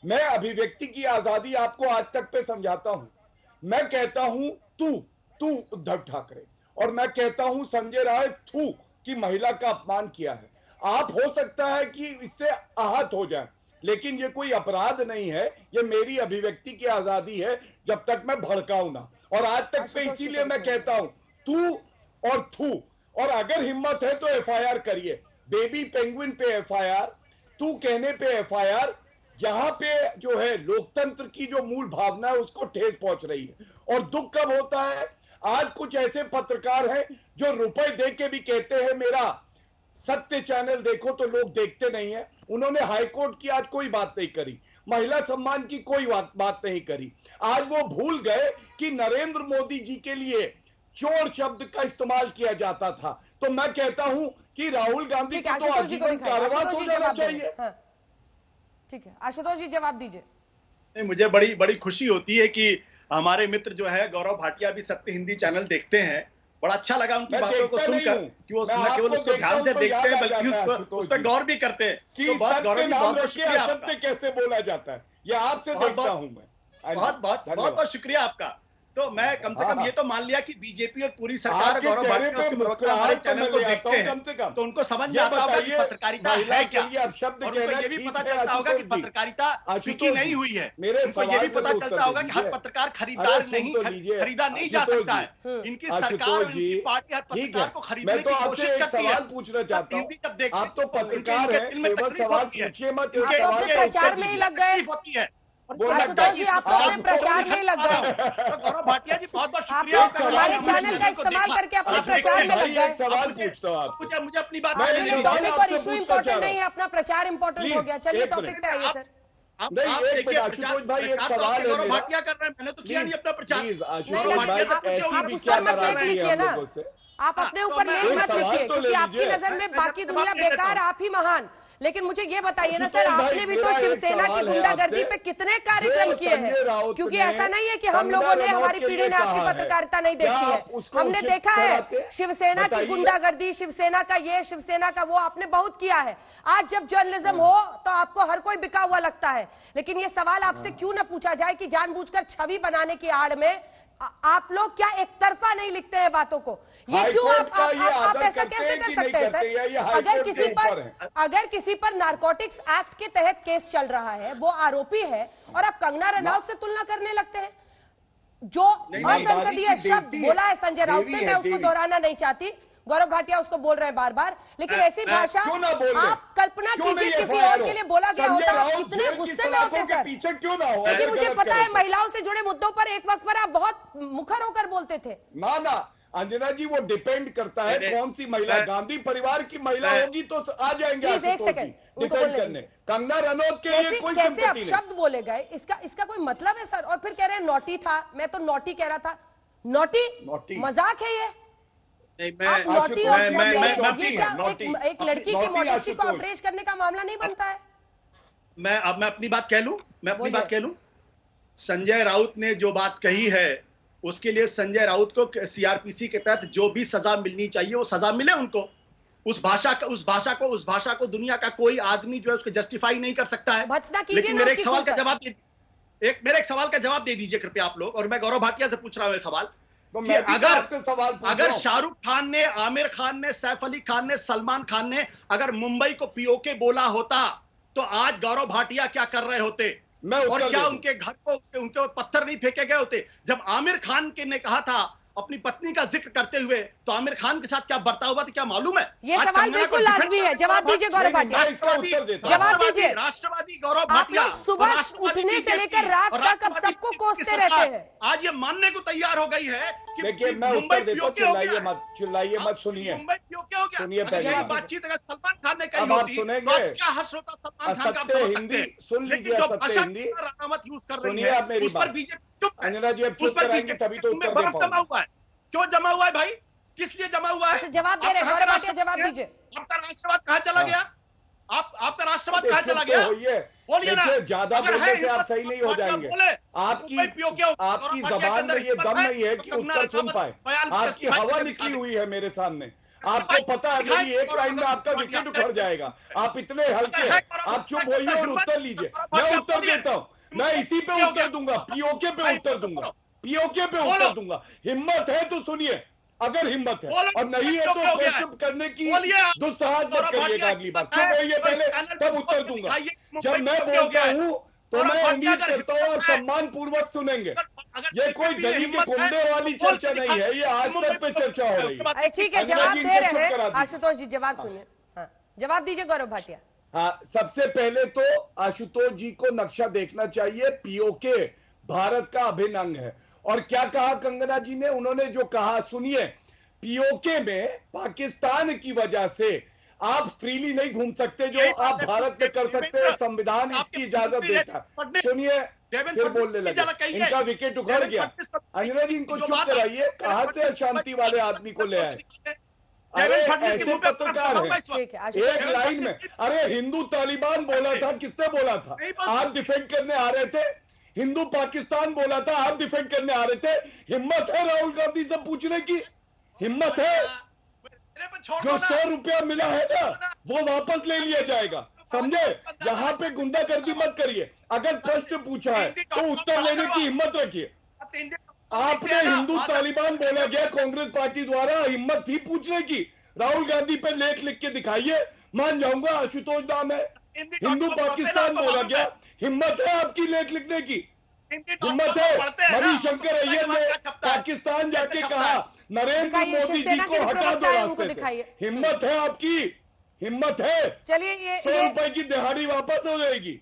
मैं अभिव्यक्ति की आजादी आपको आज तक पे समझाता हूं। मैं कहता हूं तू तू उद्धव ठाकरे, और मैं कहता हूं संजय राउत थू कि महिला का अपमान किया है। आप हो सकता है कि इससे आहत हो जाए, लेकिन ये कोई अपराध नहीं है, ये मेरी अभिव्यक्ति की आजादी है जब तक मैं भड़काऊं ना। और आज तक पे इसीलिए मैं कहता हूं तू और थू, और अगर हिम्मत है तो एफआईआर करिए, बेबी पेंगुइन पे एफआईआर, तू कहने पे एफआईआर। यहां पे जो है लोकतंत्र की जो मूल भावना है उसको ठेस पहुंच रही है। और दुख कब होता है, आज कुछ ऐसे पत्रकार हैं जो रुपए दे के भी कहते हैं मेरा सत्य चैनल देखो, तो लोग देखते नहीं है। उन्होंने हाईकोर्ट की आज कोई बात नहीं करी, महिला सम्मान की कोई बात नहीं करी। आज वो भूल गए कि नरेंद्र मोदी जी के लिए चोर शब्द का इस्तेमाल किया जाता था। तो मैं कहता हूं कि राहुल गांधी को तो आजीवन कारावास हो जाना चाहिए। ठीक है, आशुतोष जी जवाब दीजिए। नहीं, मुझे बड़ी बड़ी खुशी होती है कि हमारे मित्र जो है गौरव भाटिया भी सत्य हिंदी चैनल देखते हैं। बड़ा अच्छा लगा उनकी बातों को सुनकर कि वो न केवल उसको ध्यान से देखते हैं बल्कि उस पर गौर भी करते हैं। तो सत्य कैसे बोला जाता है, ये आपसे देखता हूं मैं। बहुत बहुत बहुत बहुत शुक्रिया आपका। तो मैं कम से कम ये तो मान लिया कि बीजेपी और पूरी सरकार गौरव भाटिया हमारे चैनल को देखते हैं, तो उनको समझ आता होगा कि पत्रकारिता है क्या, और उनको ये भी पता चलता होगा कि पत्रकारिता बिकी नहीं हुई है। उनको ये भी पता चलता होगा कि हर पत्रकार खरीदार नहीं, खरीदा नहीं जा सकता है। इनकी सरकार, इनकी पार्टी हर पत्रकार को खरीदने की कोशिश करती है। सवाल पूछना चाहता हूं, आप तो पत्रकार हैं, केवल सवाल पूछिए मत, प्रचार में ही लग गए होती है। आशुतोष जी आप तो अपने प्रचार में ही लग गए। गौरव भाटिया जी बहुत बहुत शुक्रिया, हमारे चैनल का इस्तेमाल करके अपने प्रचार में लग गए। सवाल पूछता हूं आपसे, मुझे अपनी बात, टॉपिक और इशू इंपॉर्टेंट नहीं है, अपना प्रचार इंपॉर्टेंट हो गया। चलिए टॉपिक पे आइए सर। नहीं, एक मिनट आशुतोष भाई, एक सवाल है मेरा। भाटिया कर रहे हैं, मैंने तो किया नहीं अपना प्रचार। प्लीज आशुतोष भाई, ऐसी भी क्या नाराजगी है हम लोगों से? आप अपने ऊपर लेख मत लिखिए, क्योंकि आपकी नजर में बाकी दुनिया बेकार, आप ही महान। लेकिन मुझे ये बताइए ना सर, आपने भी तो शिवसेना की गुंडागर्दी पे कितने कार्यक्रम किए हैं? क्योंकि ऐसा नहीं है कि हम लोगों ने, हमारी पीढ़ी ने आपकी पत्रकारिता नहीं देखी है। हमने देखा है शिवसेना की गुंडागर्दी, शिवसेना का ये, शिवसेना का वो, आपने बहुत किया है। आज जब जर्नलिज्म हो तो आपको हर कोई बिका हुआ लगता है। लेकिन ये सवाल आपसे क्यों न पूछा जाए कि जानबूझकर छवि बनाने की आड़ में आप लोग क्या एक तरफा नहीं लिखते हैं बातों को? ये क्यों आप ऐसा कैसे कर सकते हैं सर? अगर किसी पर नारकोटिक्स एक्ट के तहत केस चल रहा है, वो आरोपी है, और आप कंगना रनौत से तुलना करने लगते हैं। जो असंसदीय शब्द बोला है संजय राउत ने, मैं उसको दोहराना नहीं चाहती, गौरव भाटिया उसको बोल रहे हैं बार बार, लेकिन ऐसी भाषा आप कल्पना कीजिए किसी और के लिए बोला गया होता, आप कितने गुस्से में होते सर। पीछे क्यों ना हो? क्योंकि मुझे पता है महिलाओं से जुड़े मुद्दों पर एक वक्त पर आप बहुत मुखर होकर बोलते थे। ना अंजना जी, वो डिपेंड करता है कौन सी महिला। गांधी परिवार की महिला होगी तो आ जाएंगे एक सेकंड डिपेंड करने। कंगना रनौत के लिए कोई कैसे आप शब्द बोले गए, इसका कोई मतलब है सर? और फिर कह रहे हैं नोटी था, मैं तो नोटी कह रहा था। नोटी मजाक है ये? एक लड़की की मॉडेस्टी को अप्रेज करने का मामला नहीं बनता है। मैं अपनी बात कह लूं, संजय राउत ने जो बात कही है उसके लिए संजय राउत को सीआरपीसी के तहत जो भी सजा मिलनी चाहिए वो सजा मिले उनको। उस भाषा को दुनिया का कोई आदमी जो है उसको जस्टिफाई नहीं कर सकता है। लेकिन मेरे एक सवाल का जवाब दे दीजिए कृपया आप लोग, और मैं गौरव भाटिया से पूछ रहा हूं सवाल। तो अगर शाहरुख खान ने, आमिर खान ने, सैफ अली खान ने, सलमान खान ने अगर मुंबई को पीओके बोला होता तो आज गौरव भाटिया क्या कर रहे होते? और क्या उनके घर को उनके पत्थर नहीं फेंके गए होते? जब आमिर खान ने कहा था अपनी पत्नी का जिक्र करते हुए, तो आमिर खान के साथ क्या बर्ताव हुआ था क्या मालूम है? ये सवाल बिल्कुल लाजमी है, जवाब दीजिए गौरव भाटिया, जवाब दीजिए। राष्ट्रवादी गौरव भाटिया सुबह उठने से लेकर रात तक अब सबको कोसते रहते हैं। आज ये मानने को तैयार हो गई है कि देखिए मैं उत्तर देता हूं, चिल्लाइए मत, सुनिए पहले बातचीत अगर सलमान खान ने कही होती सुनेंगे क्या हर्ष होता? सलमान खान का सत्य हिंदी सुन लीजिए, सत्य हिंदी सुनिए आप मेरी बात। अंजना जी अब चुप कराएंगे तभी तो उत्तर दे पाऊंगा। क्यों जमा हुआ है भाई? किस लिए जमा हुआ है? जवाब दे रहे गौरव भाटिया, जवाब दीजिए। आपका राष्ट्रवाद कहां चला गया? आपका राष्ट्रवाद कहां चला गया? बोलिए ना। ज्यादा बोलने से आप सही नहीं हो जाएंगे। आपकी जबान में ये दम नहीं है कि उत्तर सुन पाए। आपकी हवा निकली हुई है मेरे सामने। आपको पता है मेरी एक लाइन में आपका विकेट उखड़ जाएगा, आप इतने हल्के हैं। आप चुप होइए और उत्तर लीजिए। मैं उत्तर देता हूं, मैं इसी पे उत्तर दूंगा, पीओके पे उत्तर दूंगा, पीओके पे उत्तर दूंगा। हिम्मत है तो सुनिए, अगर हिम्मत है, और नहीं है तो प्रश्न करने की दुस्साहस मत करिएगा अगली बार। चुप होइए पहले, तब उत्तर दूंगा। जब मैं बोलता हूं तो मैं उम्मीद करता हूं और सम्मान पूर्वक सुनेंगे। ये कोई गली के गुंडे वाली चर्चा नहीं है, ये आज तक पे चर्चा हो रही है। ठीक है, जवाब दे रहे हैं आशुतोष जी, जवाब सुनिए। हाँ, जवाब दीजिए गौरव भाटिया। हाँ, सबसे पहले तो आशुतोष जी को नक्शा देखना चाहिए। पीओके भारत का अभिन्न अंग है। और क्या कहा कंगना जी ने, उन्होंने जो कहा सुनिए, पीओके में पाकिस्तान की वजह से आप फ्रीली नहीं घूम सकते, जो आप भारत में कर सकते हैं, संविधान इसकी इजाजत देता है। सुनिए, फिर बोलने लगे, इनका विकेट उखड़ गया। अंजना जी इनको चुप कराइए, कहां से अशांति वाले आदमी को ले आए? अरे ऐसे पत्रकार हैं एक लाइन में। अरे हिंदू तालिबान बोला था, किसने बोला था? आप डिफेंड करने आ रहे थे। हिंदू पाकिस्तान बोला था, आप डिफेंड करने आ रहे थे। हिम्मत है राहुल गांधी से पूछने की? हिम्मत है? जो 100 रुपया मिला है ना, वो वापस ले लिया जाएगा, समझे? यहाँ पे गुंडागर्दी मत करिए। अगर प्रश्न पूछा है तो उत्तर लेने की हिम्मत रखिए। आपने हिंदू तालिबान बोला गया कांग्रेस पार्टी द्वारा, हिम्मत थी पूछने की? राहुल गांधी पे लेख लिख के दिखाइए, मान जाऊंगा आशुतोष नाम है। हिंदू पाकिस्तान बोला गया, हिम्मत है आपकी लेख लिखने की? हिम्मत है? मणिशंकर अय्यर ने पाकिस्तान जाके कहा नरेंद्र मोदी जी को हटा दो रास्ते से। हिम्मत है आपकी? हिम्मत है? चलिए, 100 रुपए की दिहाड़ी वापस हो जाएगी।